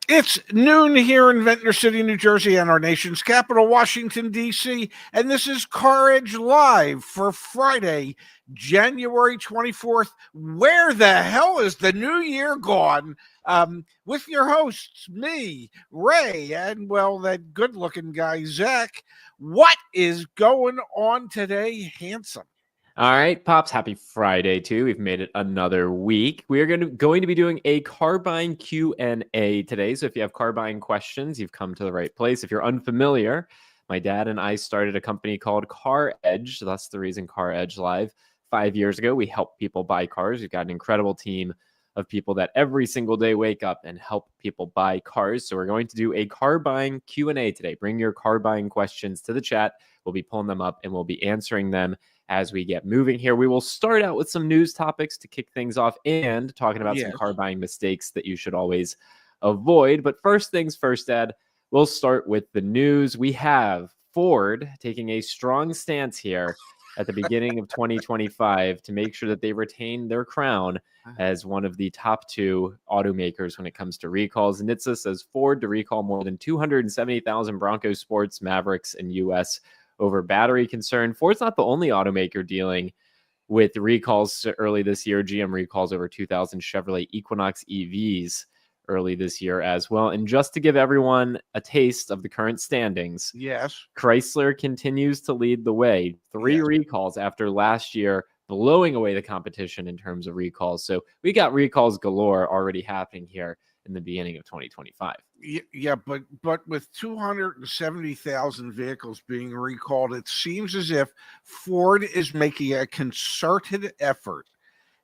It's noon here in Ventnor City, New Jersey, and our nation's capital, Washington, D.C. And this is CarEdge Live for Friday, January 24th. Where the hell is the new year gone? With your hosts, me, Ray, and, well, that good looking guy, Zach. What is going on today, handsome? All right, Pops, happy Friday too. We've made it another week. We are going to be doing a car buying Q&A today. So if you have car buying questions, you've come to the right place. If you're unfamiliar, my dad and I started a company called CarEdge. So that's the reason CarEdge Live. 5 years ago, we help people buy cars. We've got an incredible team of people that every single day wake up and help people buy cars. So we're going to do a car buying Q&A today. Bring your car buying questions to the chat. We'll be pulling them up and we'll be answering them as we get moving here. We will start out with some news topics to kick things off and talking about some car buying mistakes that you should always avoid. But first things first, Dad, we'll start with the news. We have Ford taking a strong stance here at the beginning of 2025 to make sure that they retain their crown as one of the top two automakers when it comes to recalls. NHTSA says Ford to recall more than 270,000 Bronco Sports Mavericks in U.S. over battery concern. Ford's not the only automaker dealing with recalls early this year. GM recalls over 2,000 Chevrolet Equinox EVs early this year as well. And just to give everyone a taste of the current standings, Yes. Chrysler continues to lead the way. 3 recalls after last year, blowing away the competition in terms of recalls. So we got recalls galore already happening here in the beginning of 2025. Yeah, but with 270,000 vehicles being recalled, it seems as if Ford is making a concerted effort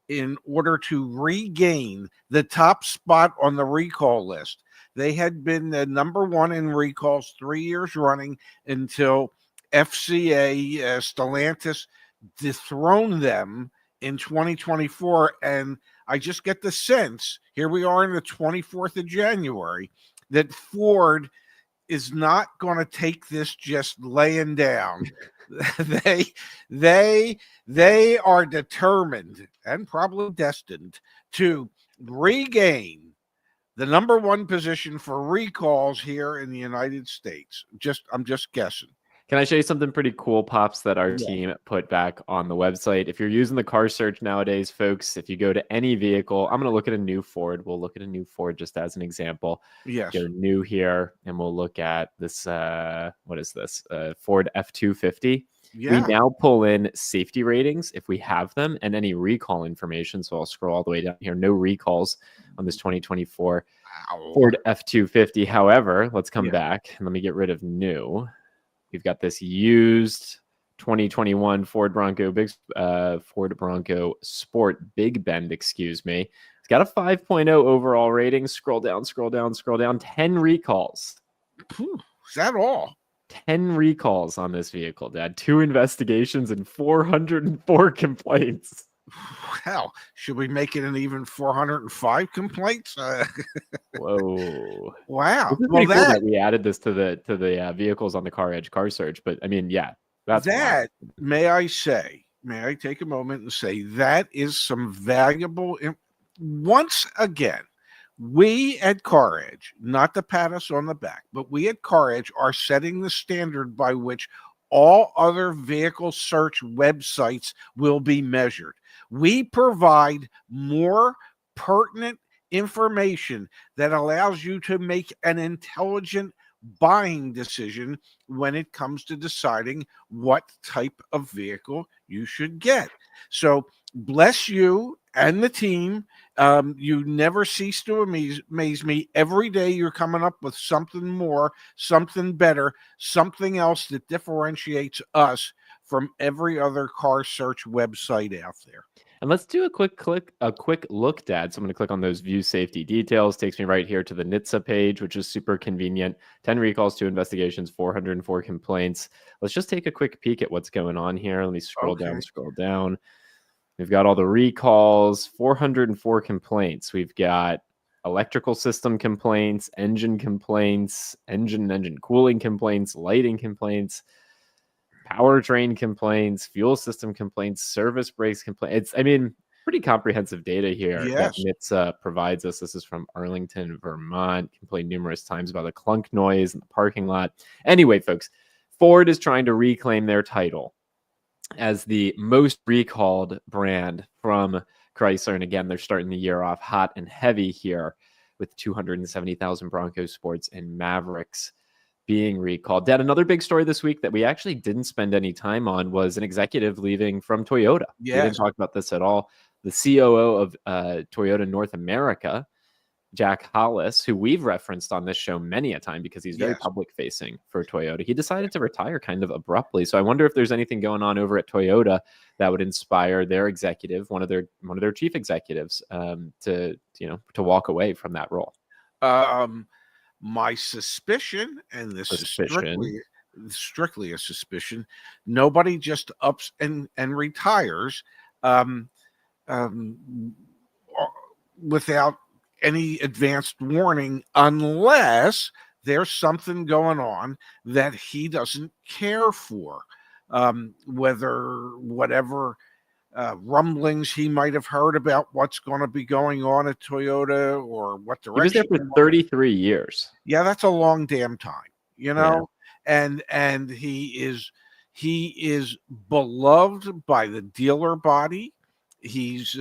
in order to regain the top spot on the recall list. They had been the number one in recalls 3 years running until FCA Stellantis dethroned them in 2024. And I just get the sense, here we are in the 24th of January, that Ford is not going to take this just laying down. they are determined and probably destined to regain the number one position for recalls here in the United States. I'm just guessing. Can I show you something pretty cool, Pops, that our team put back on the website? If you're using the car search nowadays, folks, if you go to any vehicle, I'm going to look at a new Ford. We'll look at a new Ford just as an example. Yes. Go new here, and we'll look at this. What is this? Ford F-250. Yeah. We now pull in safety ratings if we have them and any recall information. So I'll scroll all the way down here. No recalls on this 2024 Ford F-250. However, let's come back and let me get rid of new. We've got this used 2021 Ford Bronco Sport Big Bend, excuse me. It's got a 5.0 overall rating. Scroll down. 10 recalls. Is that all? 10 recalls on this vehicle, Dad. 2 investigations and 404 complaints. Hell, should we make it an even 405 complaints? Whoa! Wow! Well, cool that we added this to the vehicles on the CarEdge car search. But I mean, yeah, that's that. May I take a moment and say that is some valuable. Once again, we at CarEdge, not to pat us on the back, but we at CarEdge are setting the standard by which all other vehicle search websites will be measured. We provide more pertinent information that allows you to make an intelligent buying decision when it comes to deciding what type of vehicle you should get. So bless you and the team. You never cease to amaze me. Every day you're coming up with something more, something better, something else that differentiates us from every other car search website out there. And let's do a quick look, Dad. So I'm going to click on those view safety details. Takes me right here to the NHTSA page, which is super convenient. 10 recalls, 2 investigations, 404 complaints. Let's just take a quick peek at what's going on here. Let me scroll down. We've got all the recalls, 404 complaints. We've got electrical system complaints, engine complaints, engine cooling complaints, lighting complaints, powertrain complaints, fuel system complaints, service brakes complaints. I mean, Pretty comprehensive data here that Yes. NHTSA provides us. This is from Arlington, Vermont. Complained numerous times about the clunk noise in the parking lot. Anyway, folks, Ford is trying to reclaim their title as the most recalled brand from Chrysler. And again, they're starting the year off hot and heavy here with 270,000 Bronco Sports and Mavericks being recalled. Dad, another big story this week that we actually didn't spend any time on was an executive leaving from Toyota. We didn't Yes. talk about this at all. The COO of Toyota North America, Jack Hollis, who we've referenced on this show many a time because he's very Yes. public facing for Toyota, he decided to retire kind of abruptly. So I wonder if there's anything going on over at Toyota that would inspire their executive, one of their chief executives, to walk away from that role. My suspicion, and this Suspicion. is strictly a suspicion, nobody just ups and retires um, without any advanced warning, unless there's something going on that he doesn't care for. Whatever rumblings he might have heard about what's going to be going on at Toyota, or what He was there direction. for 33 years. Yeah, that's a long damn time, Yeah. And he is beloved by the dealer body. He's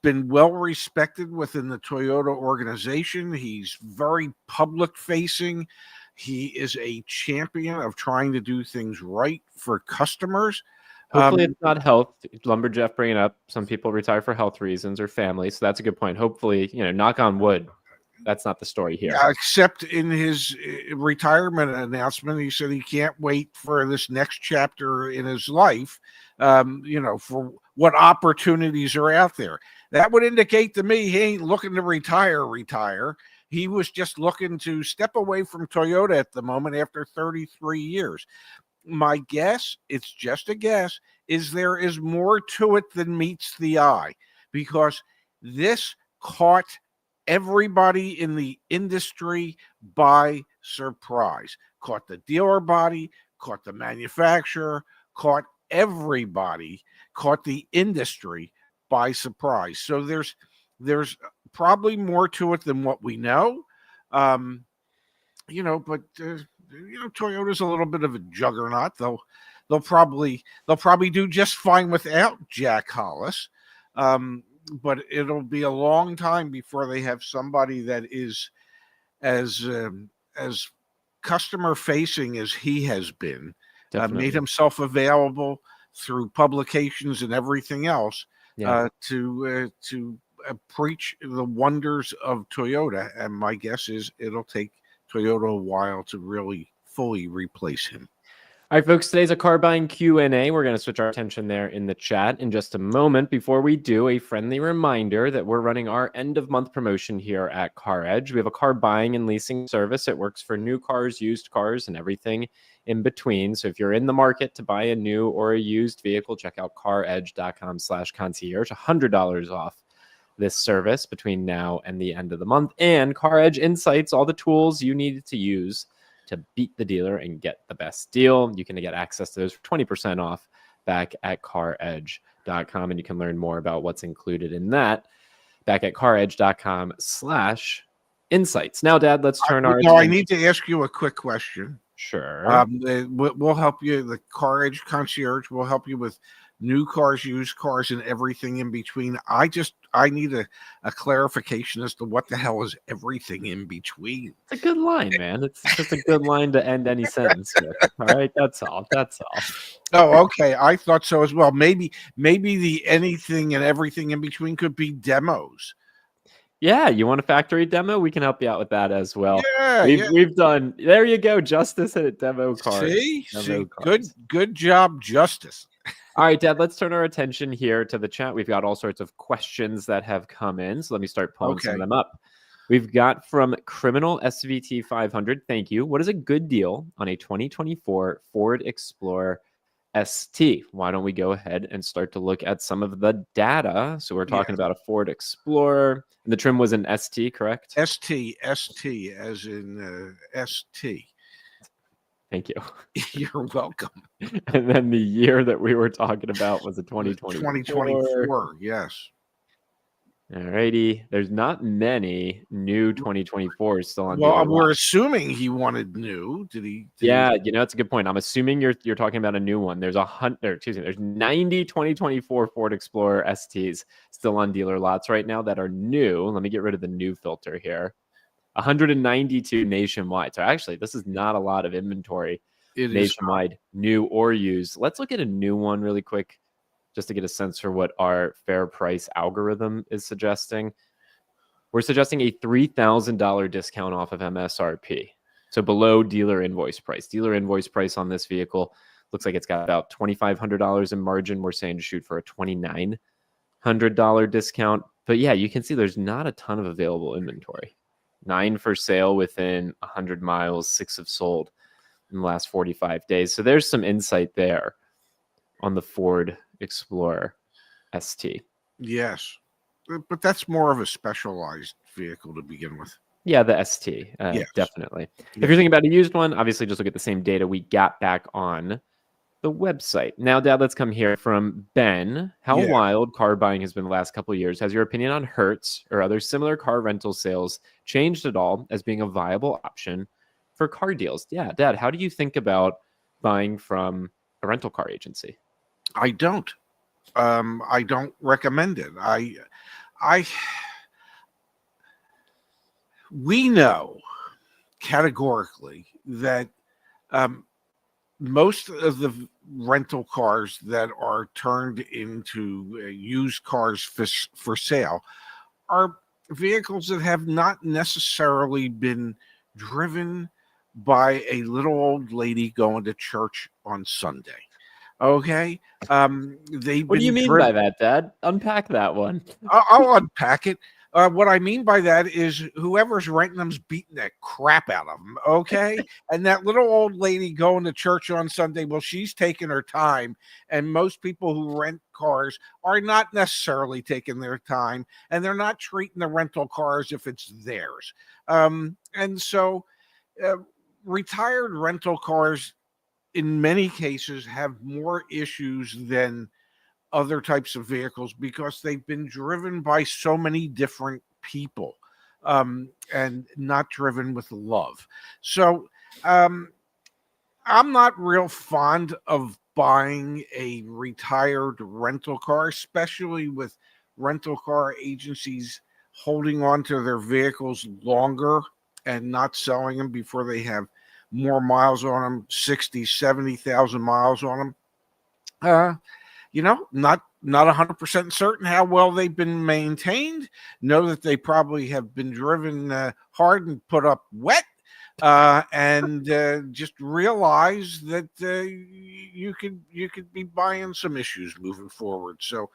been well respected within the Toyota organization. He's very public facing. He is a champion of trying to do things right for customers. Hopefully it's not health. Lumberjeff bringing up some people retire for health reasons or family. So that's a good point. Hopefully, knock on wood, that's not the story here. Yeah, except in his retirement announcement, he said he can't wait for this next chapter in his life, for what opportunities are out there. That would indicate to me he ain't looking to retire. He was just looking to step away from Toyota at the moment after 33 years. My guess, it's just a guess, is there is more to it than meets the eye, because this caught everybody in the industry by surprise. Caught the dealer body, caught the manufacturer, caught everybody, caught the industry by surprise. So there's probably more to it than what we know. But Toyota's a little bit of a juggernaut. They'll probably do just fine without Jack Hollis. But it'll be a long time before they have somebody that is as customer facing as he has been. Made himself available through publications and everything else to preach the wonders of Toyota. And my guess is it'll take Toyota a while to really fully replace him. All right, folks, today's a car buying Q&A. We're going to switch our attention there in the chat in just a moment. Before we do, a friendly reminder that we're running our end of month promotion here at CarEdge. We have a car buying and leasing service. It works for new cars, used cars, and everything in between. So if you're in the market to buy a new or a used vehicle, check out caredge.com/concierge, $100 off this service between now and the end of the month. And CarEdge Insights, all the tools you need to use to beat the dealer and get the best deal. You can get access to those for 20% off back at caredge.com. And you can learn more about what's included in that back at caredge.com/insights. Now, Dad, let's turn our attention. I need to ask you a quick question. Sure. We'll help you. The CarEdge concierge will help you with new cars, used cars, and everything in between. I need a clarification as to what the hell is everything in between. It's a good line, man. It's just a good line to end any sentence with. All right, that's all. Oh, okay. I thought so as well. Maybe the anything and everything in between could be demos. Yeah, you want a factory demo? We can help you out with that as well. Yeah, we've done. There you go, Justice at demo cars. See, good job, Justice. All right, Dad, let's turn our attention here to the chat. We've got all sorts of questions that have come in. So let me start pulling some of them up. We've got from Criminal SVT 500. Thank you. What is a good deal on a 2024 Ford Explorer ST? Why don't we go ahead and start to look at some of the data? So we're talking about a Ford Explorer. And the trim was an ST, correct? ST, as in ST. Thank you. You're welcome. And then the year that we were talking about was a 2024. 2024, yes. Alrighty. There's not many new 2024s still on Well, dealer we're lots. assuming he wanted new. Did he? Yeah, that's a good point. I'm assuming you're talking about a new one. There's 90 2024 Ford Explorer STs still on dealer lots right now that are new. Let me get rid of the new filter here. 192 nationwide. So actually, this is not a lot of inventory It is nationwide, new or used. Let's look at a new one really quick just to get a sense for what our fair price algorithm is suggesting. We're suggesting a $3,000 discount off of MSRP. So below dealer invoice price. Dealer invoice price on this vehicle looks like it's got about $2,500 in margin. We're saying to shoot for a $2,900 discount. But yeah, you can see there's not a ton of available inventory. 9 for sale within 100 miles, 6 have sold in the last 45 days. So there's some insight there on the Ford Explorer ST. yes, but that's more of a specialized vehicle to begin with. Yeah, the ST, Yes. definitely. Yes. If you're thinking about a used one, obviously just look at the same data we got back on the website. Now, Dad, let's come here from Ben. How Yeah. wild car buying has been the last couple of years. Has your opinion on Hertz or other similar car rental sales changed at all as being a viable option for car deals? Yeah, Dad, how do you think about buying from a rental car agency? I don't. I don't recommend it. We know categorically that most of the rental cars that are turned into used cars for sale are vehicles that have not necessarily been driven by a little old lady going to church on Sunday. Okay, they've What do you been mean by driven. that, Dad? Unpack that one. I'll unpack it. What I mean by that is whoever's renting them's beating that crap out of them. Okay. And that little old lady going to church on Sunday, well, she's taking her time. And most people who rent cars are not necessarily taking their time and they're not treating the rental cars if it's theirs. And so uh, retired rental cars, in many cases, have more issues than other types of vehicles because they've been driven by so many different people and not driven with love. So I'm not real fond of buying a retired rental car, especially with rental car agencies holding on to their vehicles longer and not selling them before they have more miles on them, 60, 70,000 miles on them. Not 100% certain how well they've been maintained. Know that they probably have been driven hard and put up wet, and just realize that you could be buying some issues moving forward. So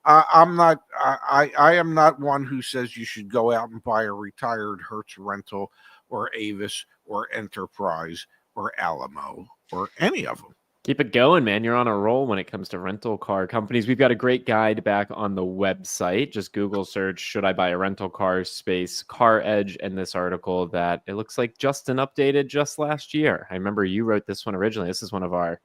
I am not one who says you should go out and buy a retired Hertz rental or Avis or Enterprise or Alamo or any of them. Keep it going, man. You're on a roll when it comes to rental car companies. We've got a great guide back on the website. Just Google search, should I buy a rental car space CarEdge, and this article that it looks like Justin updated just last year. I remember you wrote this one originally. This is one of our,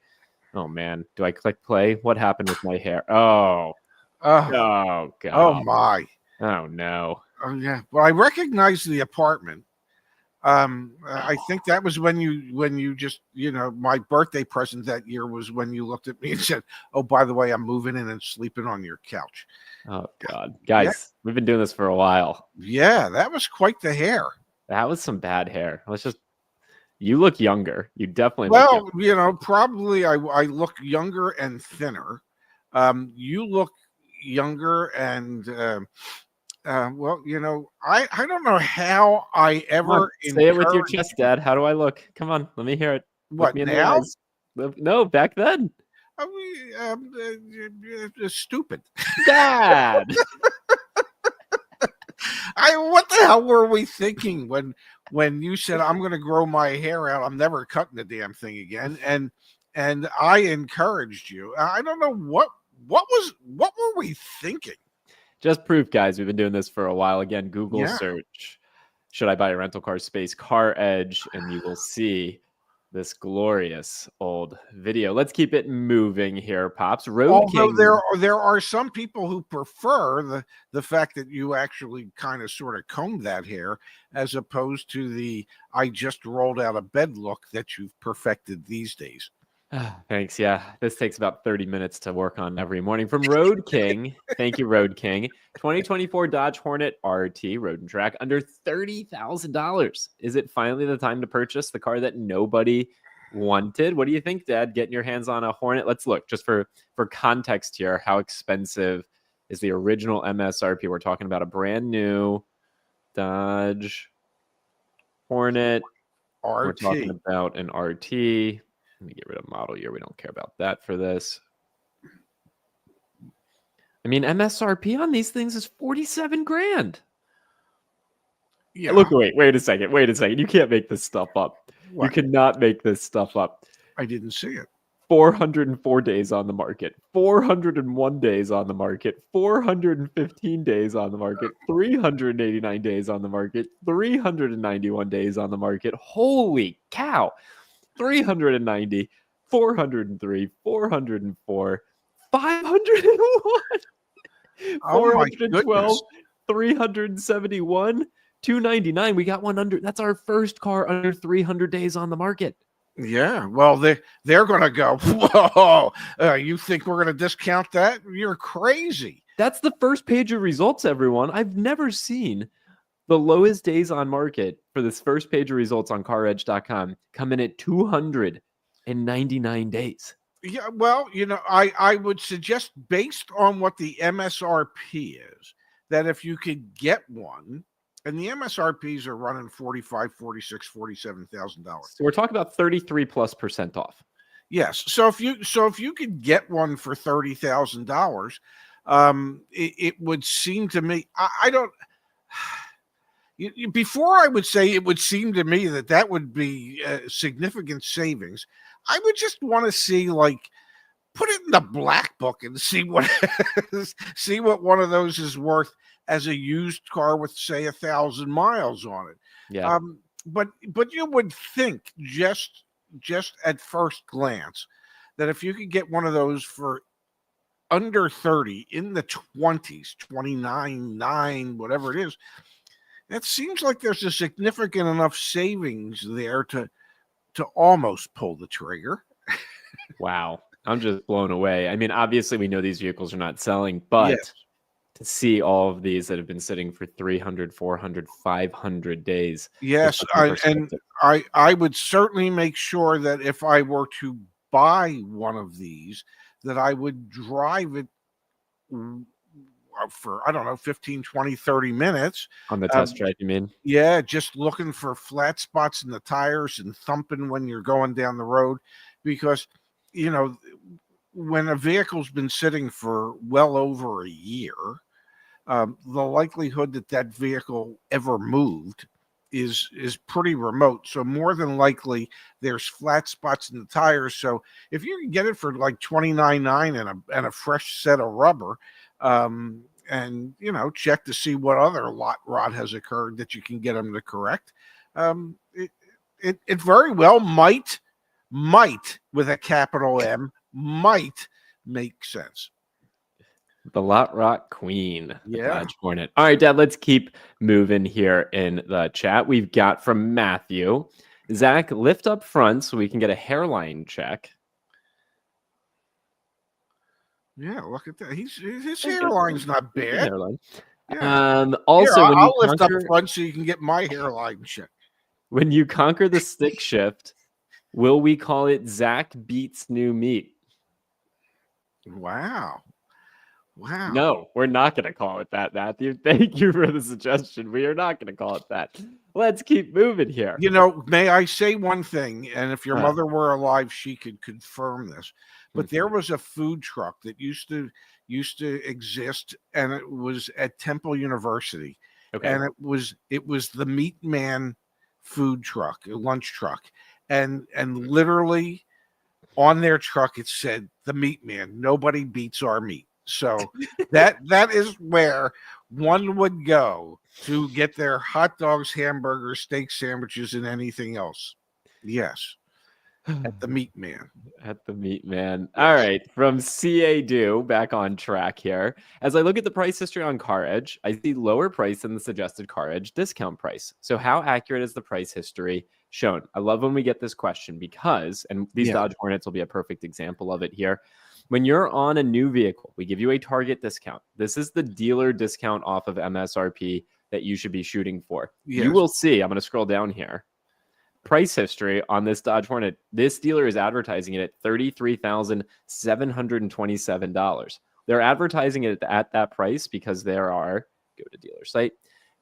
oh man, do I click play? What happened with my hair? Oh Oh God. my. Oh no. Oh yeah. Well, I recognized the apartment. I think that was when you just my birthday present that year was when you looked at me and said, "Oh, by the way, I'm moving in and sleeping on your couch." Oh God. Guys, we've been doing this for a while. Yeah, that was quite the hair. That was some bad hair. You look younger. You definitely look Well, younger. probably I look younger and thinner. You look younger and well, I don't know how I Come on, ever say it with your encourage chest, Dad. How do I look? Come on, let me hear it. Look what me in the now. eyes. No, back then. I stupid. Dad. What the hell were we thinking when you said I'm going to grow my hair out? I'm never cutting the damn thing again, and I encouraged you. I don't know what were we thinking? Just proof, guys. We've been doing this for a while. Again, Google Yeah. search, should I buy a rental car space CarEdge, and you will see this glorious old video. Let's keep it moving here, Pops. Road Although King. there are some people who prefer the fact that you actually kind of sort of comb that hair as opposed to the I just rolled out of bed look that you've perfected these days. Thanks. Yeah, this takes about 30 minutes to work on every morning. From Road King. Thank you, Road King. 2024 Dodge Hornet RT Road and Track under $30,000. Is it finally the time to purchase the car that nobody wanted? What do you think, Dad? Getting your hands on a Hornet? Let's look just for context here. How expensive is the original MSRP? We're talking about a brand new Dodge Hornet. We're talking RT. about an RT. Let me get rid of model year. We don't care about that for this. I mean, MSRP on these things is 47 grand. Yeah. Look, wait a second. You can't make this stuff up. What? You cannot make this stuff up. I didn't see it. 404 days on the market, 401 days on the market, 415 days on the market, 389 days on the market, 391 days on the market. Holy cow. 390, 403, 404, 501, Oh my 412, goodness. 371, 299. We got one under. That's our first car under 300 days on the market. Yeah. Well, they're going to go, whoa, you think we're going to discount that? You're crazy. That's the first page of results, everyone. I've never seen the lowest days on market for this first page of results on CarEdge.com come in at 299 days. Yeah, well, I would suggest based on what the MSRP is, that if you could get one, and the MSRPs are running $45,000, $46,000, $47,000. So we're talking about 33+% off. Yes. So if you could get one for $30,000, it would seem to me, I don't. Before I would say it would seem to me that would be significant savings, I would just want to see, like, put it in the black book and see what one of those is worth as a used car with, say, 1,000 miles on it. Yeah. But you would think just at first glance that if you could get one of those for under 30 in the 20s, 29, 9, whatever it is, it seems like there's a significant enough savings there to almost pull the trigger. Wow. I'm just blown away. I mean, obviously we know these vehicles are not selling, but Yes. to see all of these that have been sitting for 300, 400, 500 days. Yes, I would certainly make sure that if I were to buy one of these, that I would drive it for, I don't know, 15, 20, 30 minutes. On the test drive, you mean? Yeah, just looking for flat spots in the tires and thumping when you're going down the road. Because, when a vehicle's been sitting for well over a year, the likelihood that vehicle ever moved is pretty remote. So more than likely, there's flat spots in the tires. So if you can get it for like $29.9 and a fresh set of rubber, and check to see what other lot rot has occurred that you can get them to correct, it very well might with a capital M might make sense. The lot rot queen. Yeah. Dodge Hornet. All right, Dad, let's keep moving here in the chat. We've got from Matthew. Zach, lift up front so we can get a hairline check. Yeah, look at that. His hairline's not bad. Hairline. Yeah. Also, Here, when I'll you lift conquer, up front so you can get my hairline check. when you conquer the stick shift, will we call it Zach Beats New Meat? Wow. No, we're not going to call it that, Matthew. Thank you for the suggestion. We are not going to call it that. Let's keep moving here. May I say one thing? And if your mother were alive, she could confirm this. But there was a food truck that used to exist, and it was at Temple University. Okay. And it was the Meat Man food truck, a lunch truck. And literally on their truck it said, "The Meat Man, nobody beats our meat." So that is where one would go to get their hot dogs, hamburgers, steak sandwiches, and anything else. Yes. at the meat man. At the meat man. All Yes. right. From CA Do, back on track here. As I look at the price history on CarEdge, I see lower price than the suggested CarEdge discount price. So, how accurate is the price history shown? I love when we get this question because, and these Yeah. Dodge Hornets will be a perfect example of it here. When you're on a new vehicle, we give you a target discount. This is the dealer discount off of MSRP that you should be shooting for. You Yes. will see, I'm going to scroll down here price history on this Dodge Hornet. This dealer is advertising it at $33,727. They're advertising it at that price because there are, go to dealer site,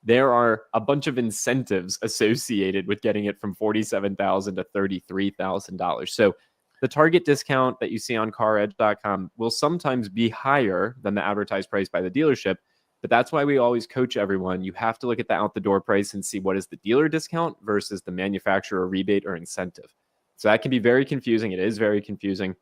there are a bunch of incentives associated with getting it from $47,000 to $33,000. So the target discount that you see on caredge.com will sometimes be higher than the advertised price by the dealership. But that's why we always coach everyone. You have to look at the out the door price and see what is the dealer discount versus the manufacturer rebate or incentive. So that can be very confusing. It is very confusing.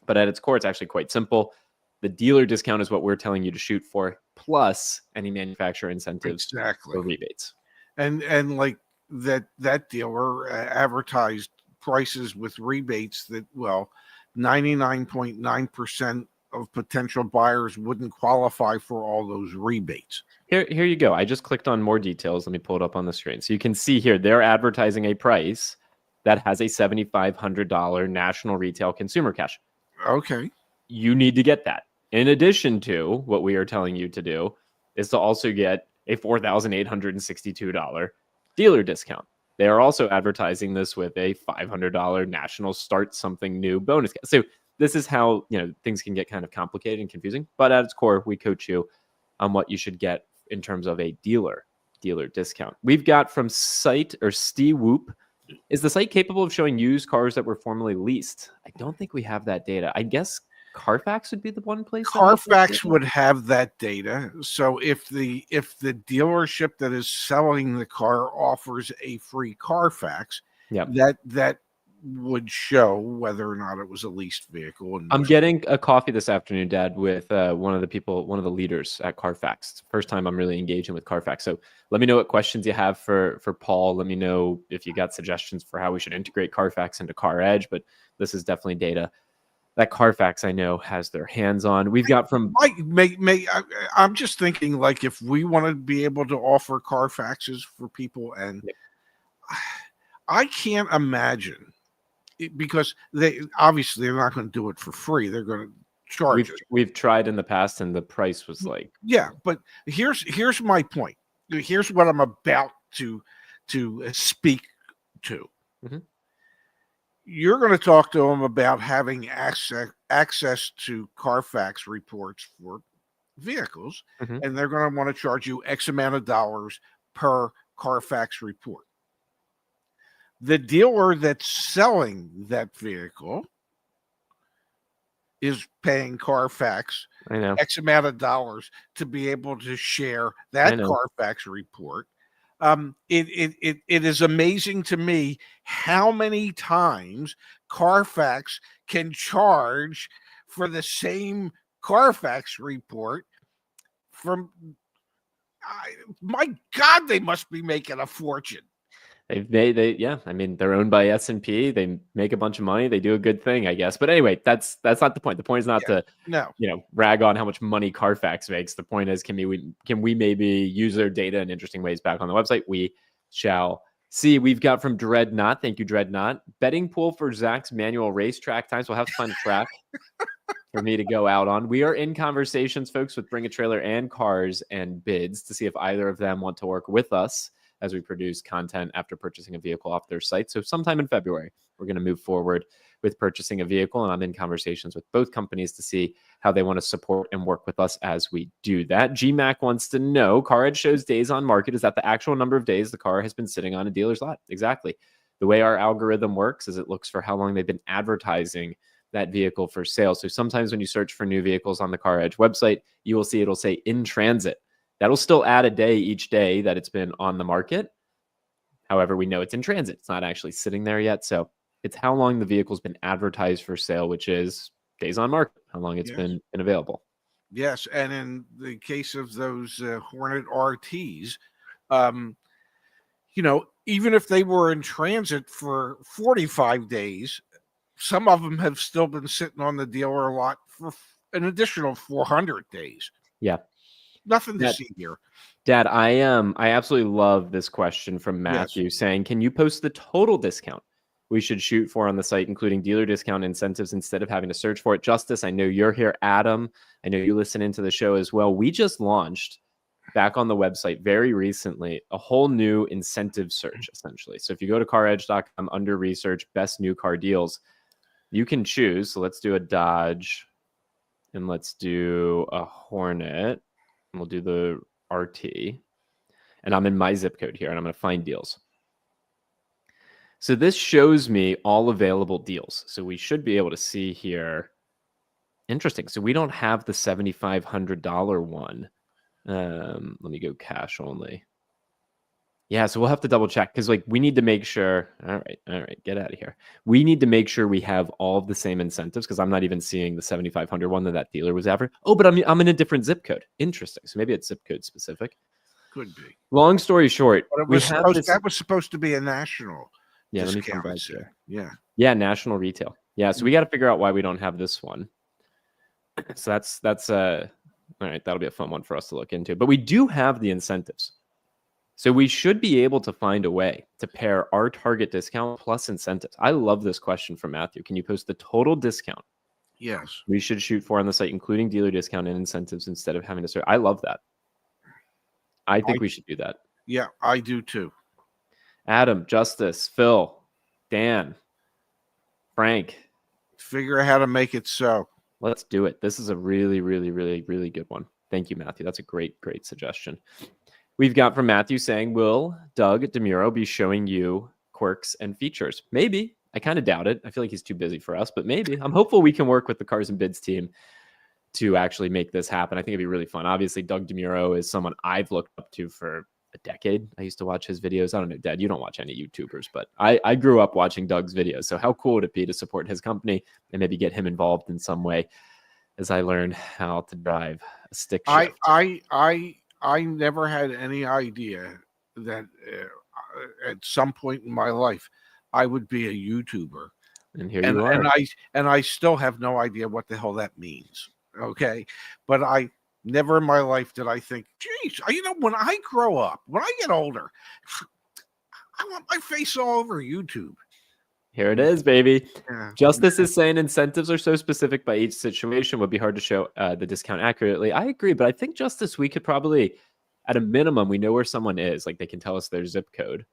But at its core, it's actually quite simple. The dealer discount is what we're telling you to shoot for, plus any manufacturer incentives Exactly. or rebates. And like that dealer advertised prices with rebates that, well, 99.9% of potential buyers wouldn't qualify for all those rebates. Here you go. I just clicked on more details. Let me pull it up on the screen. So you can see here, they're advertising a price that has a $7,500 national retail consumer cash. Okay. You need to get that. In addition to what we are telling you to do is to also get a $4,862 dealer discount. They are also advertising this with a $500 national start something new bonus. So this is how, things can get kind of complicated and confusing, but at its core, we coach you on what you should get in terms of a dealer discount. We've got from site or Whoop. Is the site capable of showing used cars that were formerly leased? I don't think we have that data. I guess Carfax would be the one place. Carfax would have that data. So if the dealership that is selling the car offers a free Carfax, Yep. that would show whether or not it was a leased vehicle. And I'm getting a coffee this afternoon, Dad, with one of the leaders at Carfax. It's the first time I'm really engaging with Carfax. So let me know what questions you have for Paul. Let me know if you got suggestions for how we should integrate Carfax into CarEdge. But this is definitely data that Carfax, I know, has their hands on. We've got from I'm just thinking, like, if we want to be able to offer Carfaxes for people, and I can't imagine because they're not going to do it for free. They're going to charge it. We've tried in the past, and the price was like, yeah. But here's my point. Here's what I'm about to speak to. Mm-hmm. You're going to talk to them about having access to Carfax reports for vehicles, mm-hmm. and they're going to want to charge you X amount of dollars per Carfax report. The dealer that's selling that vehicle is paying Carfax X amount of dollars to be able to share that Carfax report. It is amazing to me how many times Carfax can charge for the same Carfax report. My God, they must be making a fortune. I mean, they're owned by S&P. They make a bunch of money. They do a good thing, I guess. But anyway, that's not the point. The point is not to rag on how much money Carfax makes. The point is, can we maybe use their data in interesting ways back on the website? We shall see. We've got from Dreadnought. Thank you, Dreadnought. Betting pool for Zach's manual racetrack times. We'll have to find a track for me to go out on. We are in conversations, folks, with Bring a Trailer and Cars and Bids to see if either of them want to work with us as we produce content after purchasing a vehicle off their site. So sometime in February, we're going to move forward with purchasing a vehicle. And I'm in conversations with both companies to see how they want to support and work with us as we do that. GMAC wants to know, CarEdge shows days on market. Is that the actual number of days the car has been sitting on a dealer's lot? Exactly. The way our algorithm works is it looks for how long they've been advertising that vehicle for sale. So sometimes when you search for new vehicles on the CarEdge website, you will see it'll say in transit. That'll still add a day each day that it's been on the market. However, we know it's in transit. It's not actually sitting there yet. So it's how long the vehicle's been advertised for sale, which is days on market, how long it's been available. Yes. And in the case of those Hornet RTs, even if they were in transit for 45 days, some of them have still been sitting on the dealer lot for an additional 400 days. Yeah. Nothing to see here. Dad, I absolutely love this question from Matthew saying, can you post the total discount we should shoot for on the site, including dealer discount incentives, instead of having to search for it? Justice, I know you're here. Adam, I know you listen into the show as well. We just launched back on the website very recently a whole new incentive search, essentially. So if you go to CarEdge.com under research, best new car deals, you can choose. So let's do a Dodge and let's do a Hornet. And we'll do the RT. And I'm in my zip code here and I'm going to find deals. So this shows me all available deals. So we should be able to see here. Interesting. So we don't have the $7,500 one. Let me go cash only. Yeah, so we'll have to double check because like we need to make sure. All right, get out of here. We need to make sure we have all of the same incentives because I'm not even seeing the 7,500 one that dealer was after. Oh, but I'm in a different zip code. Interesting. So maybe it's zip code specific. Could be. Long story short, but that was supposed to be a national. Yeah, let me come back here. Yeah, national retail. Yeah, so we got to figure out why we don't have this one. So that's all right. That'll be a fun one for us to look into. But we do have the incentives. So we should be able to find a way to pair our target discount plus incentives. I love this question from Matthew. Can you post the total discount? Yes. We should shoot for on the site, including dealer discount and incentives instead of having to search. I love that. I think we should do that. Yeah, I do too. Adam, Justice, Phil, Dan, Frank. Figure out how to make it so. Let's do it. This is a really, really, really, really good one. Thank you, Matthew. That's a great, great suggestion. We've got from Matthew saying, will Doug DeMuro be showing you quirks and features? Maybe. I kind of doubt it. I feel like he's too busy for us, but maybe. I'm hopeful we can work with the Cars and Bids team to actually make this happen. I think it'd be really fun. Obviously, Doug DeMuro is someone I've looked up to for a decade. I used to watch his videos. I don't know, Dad, you don't watch any YouTubers, but I grew up watching Doug's videos. So how cool would it be to support his company and maybe get him involved in some way as I learn how to drive a stick shift? I never had any idea that at some point in my life I would be a YouTuber. And here you are. And I still have no idea what the hell that means. Okay. But I never in my life did I think, geez, when I grow up, when I get older, I want my face all over YouTube. Here it is, baby. Yeah. Justice is saying incentives are so specific by each situation, would be hard to show the discount accurately. I agree, but I think, Justice, we could probably, at a minimum, we know where someone is. Like they can tell us their zip code.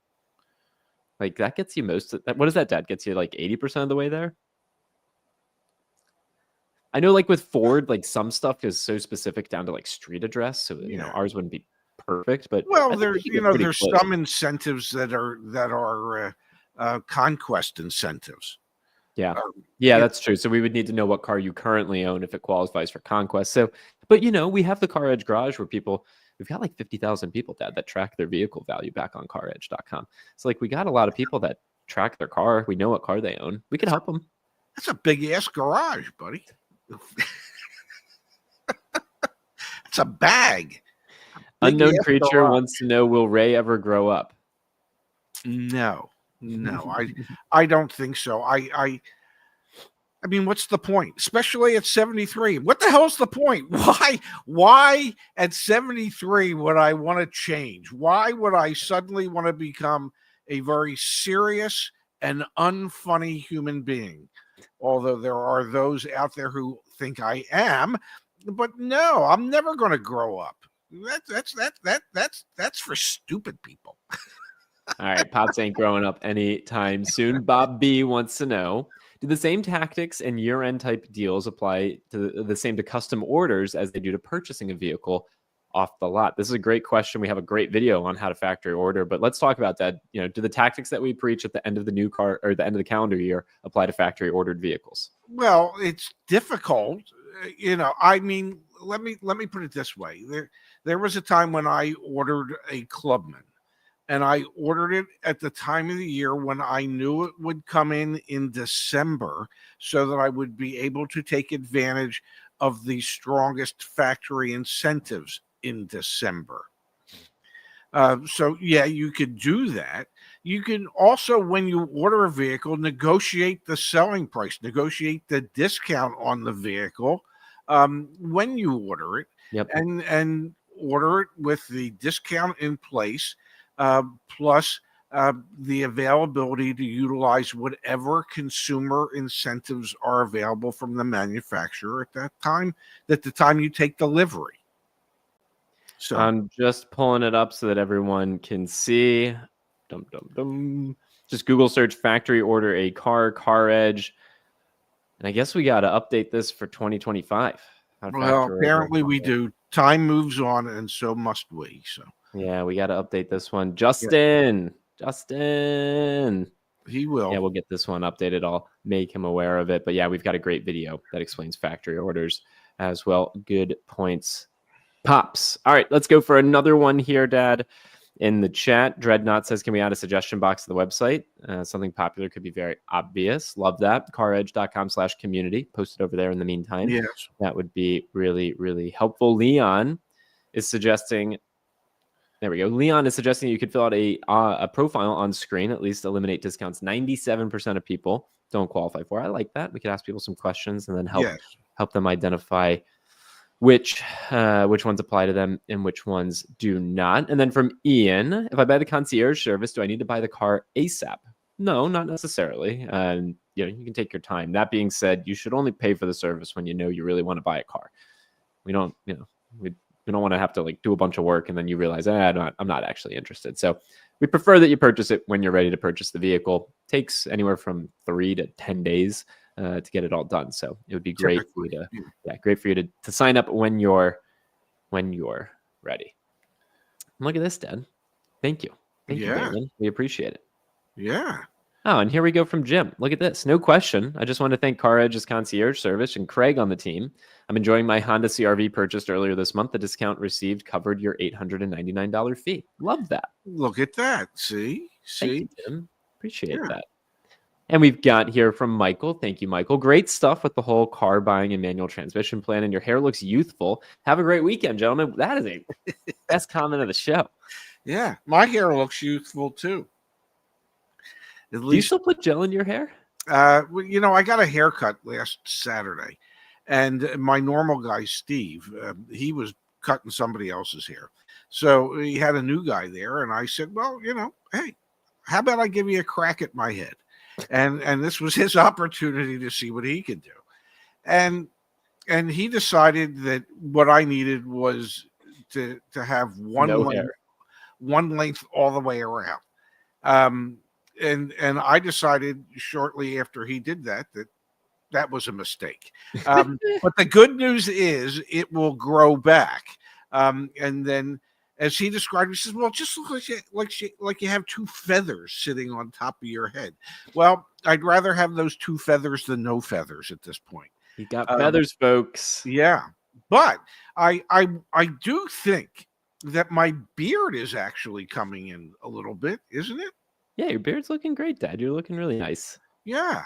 Like that gets you most of that. What does that, Dad? Gets you like 80% of the way there? I know like with Ford, like some stuff is so specific down to like street address. So, ours wouldn't be perfect, but there's some incentives that are conquest incentives. Yeah. That's true. So we would need to know what car you currently own if it qualifies for conquest. So, but we have the CarEdge garage where we've got like 50,000 people, Dad, that track their vehicle value back on CarEdge.com. So like we got a lot of people that track their car. We know what car they own. We could help them. That's a big ass garage, buddy. It's a bag. Unknown creature wants to know, will Ray ever grow up? No, I don't think so. I mean, what's the point? Especially at 73. What the hell's the point? Why at 73 would I want to change? Why would I suddenly want to become a very serious and unfunny human being? Although there are those out there who think I am, but no, I'm never going to grow up. That's for stupid people. All right, Pops ain't growing up anytime soon. Bob B wants to know, do the same tactics and year-end type deals apply to the same to custom orders as they do to purchasing a vehicle off the lot? This is a great question. We have a great video on how to factory order, but let's talk about that. Do the tactics that we preach at the end of the new car or the end of the calendar year apply to factory ordered vehicles? Well, it's difficult. I mean, let me put it this way. There was a time when I ordered a Clubman, and I ordered it at the time of the year when I knew it would come in December, so that I would be able to take advantage of the strongest factory incentives in December. So yeah, you could do that. You can also, when you order a vehicle, negotiate the selling price, negotiate the discount on the vehicle when you order it, Yep. and order it with the discount in place, plus the availability to utilize whatever consumer incentives are available from the manufacturer at that time, at the time you take delivery. So I'm just pulling it up so that everyone can see. Dum, dum, dum. Just Google search factory order a car, CarEdge. And I guess we got to update this for 2025. How to well, factory order. apparently we do. Time moves on, and so must we. So Yeah, we got to update this one. yeah, Justin. he will. Yeah, we'll get this one updated. I'll make him aware of it. But yeah, we've got a great video that explains factory orders as well. Good points. Pops. All right, let's go for another one here, Dad. In the chat, Dreadnought says, can we add a suggestion box to the website? Something popular could be very obvious. Love that. CarEdge.com/community. Post it over there in the meantime. Yes. That would be really, really helpful. Leon is suggesting, there we go. Leon is suggesting you could fill out a profile on screen, at least eliminate discounts. 97% of people don't qualify for. I like that. We could ask people some questions and then help them identify which ones apply to them and which ones do not. And then from Ian, if I buy the concierge service, do I need to buy the car ASAP? No, not necessarily. You can take your time. That being said, you should only pay for the service when you know you really want to buy a car. We don't want to have to like do a bunch of work and then you realize, I'm not actually interested. So we prefer that you purchase it when you're ready to purchase the vehicle. It takes anywhere from 3 to 10 days to get it all done. So it would be great for you to sign up when you're ready. And look at this, Dad. Thank you, Damon. We appreciate it. Yeah. Oh, and here we go from Jim. Look at this. No question. I just want to thank CarEdge's concierge service and Craig on the team. I'm enjoying my Honda CRV purchased earlier this month. The discount received covered your $899 fee. Love that. Look at that. See? Thank you, Jim. Appreciate that. And we've got here from Michael. Thank you, Michael. Great stuff with the whole car buying and manual transmission plan. And your hair looks youthful. Have a great weekend, gentlemen. That is a best comment of the show. Yeah. My hair looks youthful too. At least, do you still put gel in your hair? I got a haircut last Saturday. And my normal guy, Steve, he was cutting somebody else's hair. So he had a new guy there. And I said, well, hey, how about I give you a crack at my head? And this was his opportunity to see what he could do. And he decided that what I needed was to have one length all the way around. And I decided shortly after he did that was a mistake. But the good news is it will grow back. And then, as he described, he says, well, it just looks like you have two feathers sitting on top of your head. Well, I'd rather have those two feathers than no feathers at this point. You got feathers, folks. Yeah. But I do think that my beard is actually coming in a little bit, isn't it? Yeah, your beard's looking great, Dad. You're looking really nice. Yeah,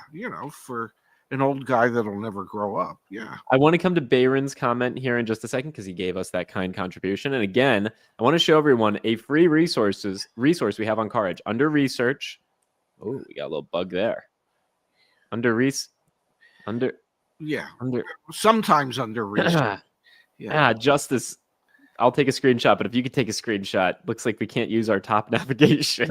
for an old guy that'll never grow up. Yeah. I want to come to Bayron's comment here in just a second because he gave us that kind contribution. And again, I want to show everyone a free resource we have on CarEdge under research. Oh, we got a little bug there. Sometimes under research. Justice. I'll take a screenshot, but if you could take a screenshot, looks like we can't use our top navigation.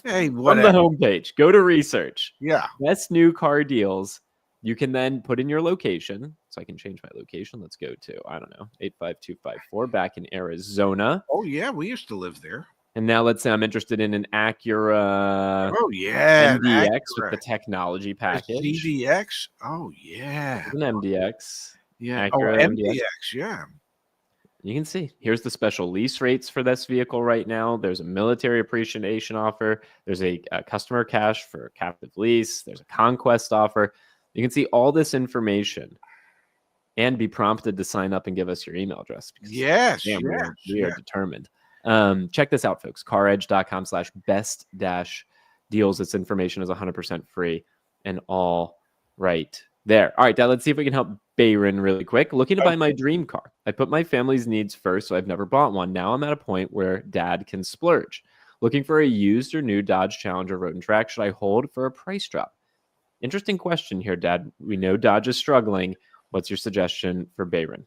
Hey, whatever. On the homepage, go to research. Yeah. Best new car deals. You can then put in your location. So I can change my location. Let's go to, 85254 back in Arizona. Oh, yeah. We used to live there. And now let's say I'm interested in an Acura. Oh, yeah. MDX with the technology package. CDX? Oh, yeah. An MDX. Yeah. Acura MDX. Yeah. You can see here's the special lease rates for this vehicle right now. There's a military appreciation offer. There's a customer cash for a captive lease. There's a conquest offer. You can see all this information and be prompted to sign up and give us your email address. Yes. We are determined. Check this out, folks. CarEdge.com/best-deals. This information is 100% free and all right there. All right, Dad, let's see if we can help Bayron really quick. Looking to buy my dream car. I put my family's needs first, so I've never bought one. Now I'm at a point where dad can splurge. Looking for a used or new Dodge Challenger Road and Track. Should I hold for a price drop? Interesting question here, Dad. We know Dodge is struggling. What's your suggestion for Bayron?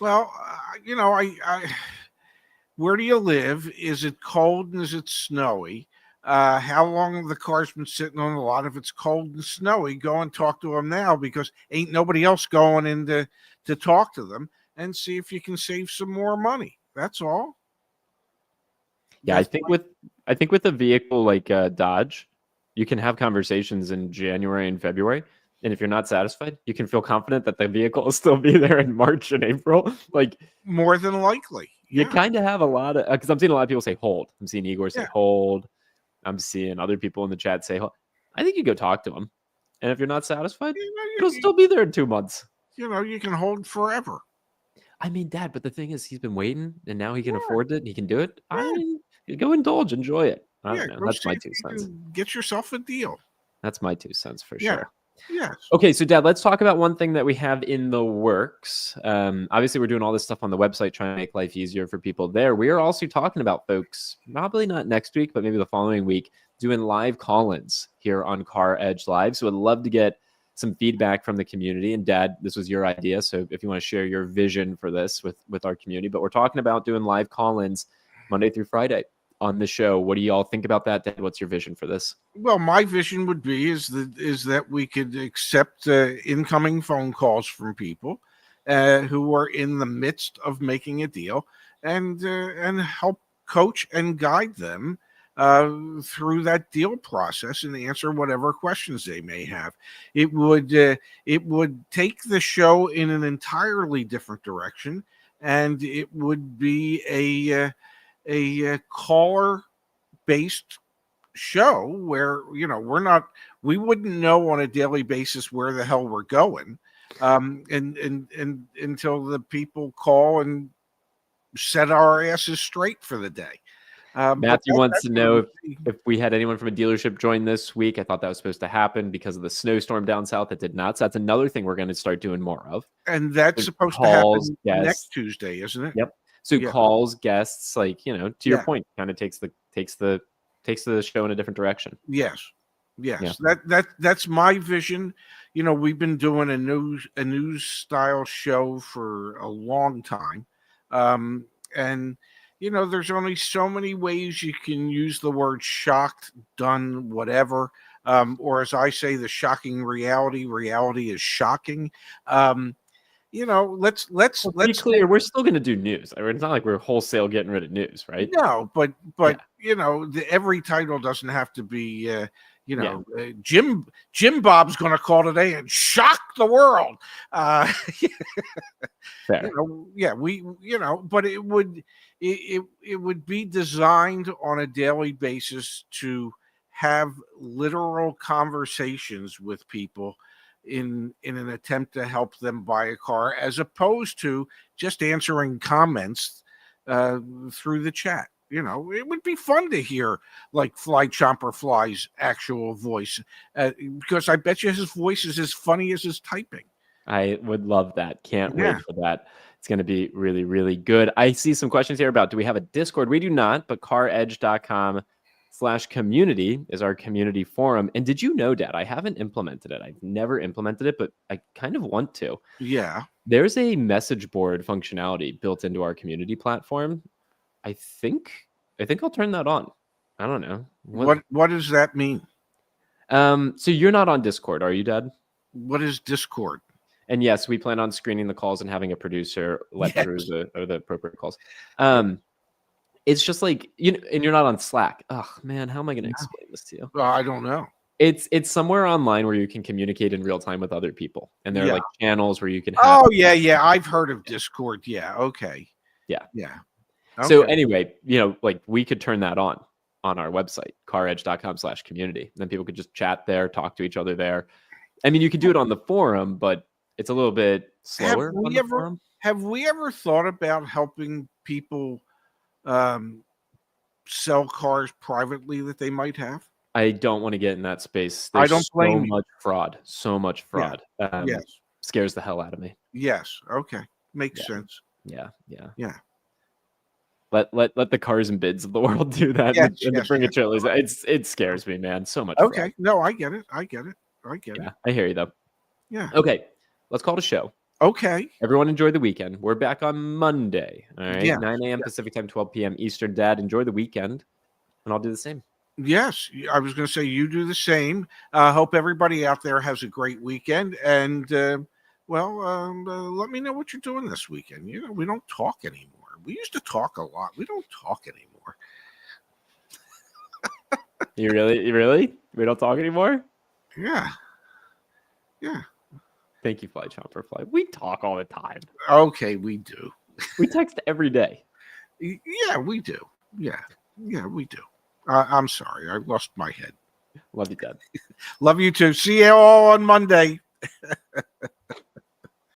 Well, where do you live? Is it cold and is it snowy? How long have the car's been sitting on the lot? If it's cold and snowy, go and talk to them now, because ain't nobody else going in to talk to them, and see if you can save some more money. That's all. Yeah, I think with a vehicle like Dodge, you can have conversations in January and February. And if you're not satisfied, you can feel confident that the vehicle will still be there in March and April. Like, more than likely. you Yeah. kind of have a lot of, because I'm seeing a lot of people say hold. I'm seeing Igor say Yeah. hold. I'm seeing other people in the chat say hold. I think you go talk to them. And if you're not satisfied, it'll still be there in 2 months. You can hold forever. I mean, Dad, but the thing is, he's been waiting, and now he can afford it, and he can do it. I mean, go indulge, enjoy it. I don't know. Go That's see my if 2 you cents. can get yourself a deal. That's my 2 cents for Yeah. sure. Yes. Okay, so Dad, let's talk about one thing that we have in the works. Obviously, we're doing all this stuff on the website, trying to make life easier for people there. We are also talking about, folks, probably not next week, but maybe the following week, doing live call-ins here on CarEdge Live. So I'd love to get some feedback from the community. And Dad, this was your idea, so if you want to share your vision for this with our community. But we're talking about doing live call-ins Monday through Friday on the show. What do you all think about that, Dad? What's your vision for this? Well, my vision would be is that we could accept incoming phone calls from people who are in the midst of making a deal, and help coach and guide them through that deal process and answer whatever questions they may have. It would take the show in an entirely different direction, and it would be a caller based show where we wouldn't know on a daily basis where the hell we're going, and until the people call and set our asses straight for the day. Matthew wants to know if we had anyone from a dealership join this week. I thought that was supposed to happen because of the snowstorm down south. It did not. So that's another thing we're going to start doing more of. And that's supposed to happen next Tuesday, isn't it? Yep. So calls, guests, like, to your point, kind of takes the show in a different direction. Yes. That's my vision. We've been doing a news style show for a long time, and there's only so many ways you can use the word shocked, done, whatever, or as I say, the shocking reality is shocking. Let's be clear. We're still going to do news. I mean, it's not like we're wholesale getting rid of news, right? No, but every title doesn't have to be. Jim Bob's going to call today and shock the world. Fair. But it would be designed on a daily basis to have literal conversations with people in an attempt to help them buy a car, as opposed to just answering comments through the chat. It would be fun to hear like Fly Chomper Fly's actual voice, because I bet you his voice is as funny as his typing. I would love that. Can't wait for that. It's going to be really, really good. I see some questions here about, do we have a Discord? We do not, but caredge.com/community is our community forum. And did you know, Dad, I haven't implemented it. I've never implemented it, but I kind of want to. Yeah. There's a message board functionality built into our community platform. I think I'll turn that on. I don't know. What does that mean? So you're not on Discord, are you, Dad? What is Discord? And yes, we plan on screening the calls and having a producer let through the appropriate calls. It's just like, and you're not on Slack. Oh man, how am I going to explain this to you? Well, I don't know. It's somewhere online where you can communicate in real time with other people, and there are like channels where you can. Oh yeah, I've heard of Discord. Yeah, okay. Yeah. Okay. So anyway, like we could turn that on our website, caredge.com/community. Then people could just chat there, talk to each other there. I mean, you could do it on the forum, but it's a little bit slower. Have we ever thought about helping people sell cars privately that they might have? I don't want to get in that space. I There's don't so blame you. much fraud. So much Yeah. fraud. Yes. Scares the hell out of me. Yes. Okay. Makes Yeah. sense. Yeah. Yeah. Let the cars and bids of the world do that, Yes. and the Yes. bring a Yes. trailers. It scares me, man. So much fraud. Okay. No, I get it. I get it. I get Yeah, it. I hear you though. Yeah. Okay, let's call it a show. Okay. Everyone enjoy the weekend. We're back on Monday. All right, Yeah. 9 a.m. Pacific time, 12 p.m. Eastern. Dad, enjoy the weekend, and I'll do the same. Yes. I was going to say you do the same. Hope everybody out there has a great weekend. And, let me know what you're doing this weekend. You know, we don't talk anymore. We used to talk a lot. We don't talk anymore. You really? We don't talk anymore? Yeah. Yeah. Thank you, Fly Chomper Fly. We talk all the time. Okay, we do. We text every day. Yeah, we do. Yeah. Yeah, we do. I'm sorry. I lost my head. Love you, Dad. Love you too. See you all on Monday.